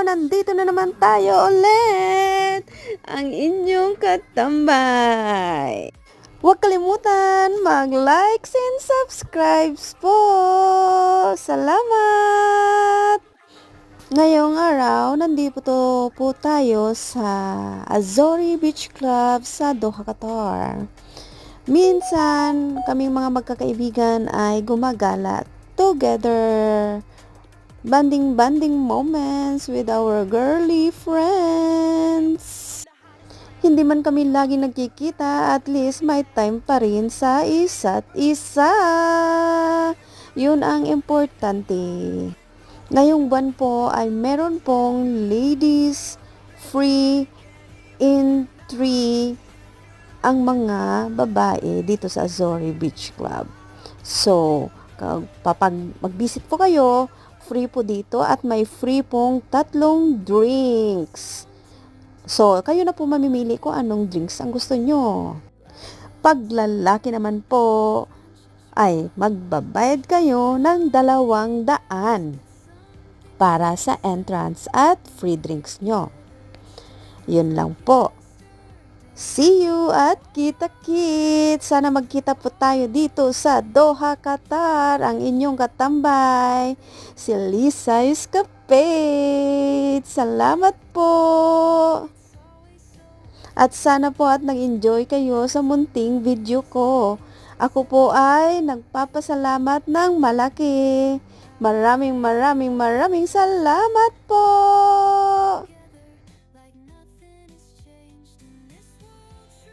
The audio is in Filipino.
nandito na naman tayo ulit, ang inyong katambay. Huwag kalimutan mag-likes and subscribes po. Salamat! Ngayong araw, nandito po tayo sa Azori Beach Club sa Doha, Qatar. Minsan, kaming mga magkakaibigan ay gumagala together. Banding moments with our girly friends. Hindi man kami lagi nagkikita, at least may time pa rin sa isa't isa. Yun ang importante. Ngayong buwan po ay meron pong ladies free entry ang mga babae dito sa Azori Beach Club. So, kapag mag-visit po kayo, free po dito at may free pong 3 drinks. So, kayo na po mamimili kung anong drinks ang gusto nyo. Pag lalaki naman po, ay magbabayad kayo ng 200 para sa entrance at free drinks nyo. Yun lang po. See you at kita-kits! Sana magkita po tayo dito sa Doha, Qatar. Ang inyong katambay, si Lisa Escapade. Salamat po! At sana po at nag-enjoy kayo sa munting video ko. Ako po ay nagpapasalamat ng malaki. Maraming salamat po!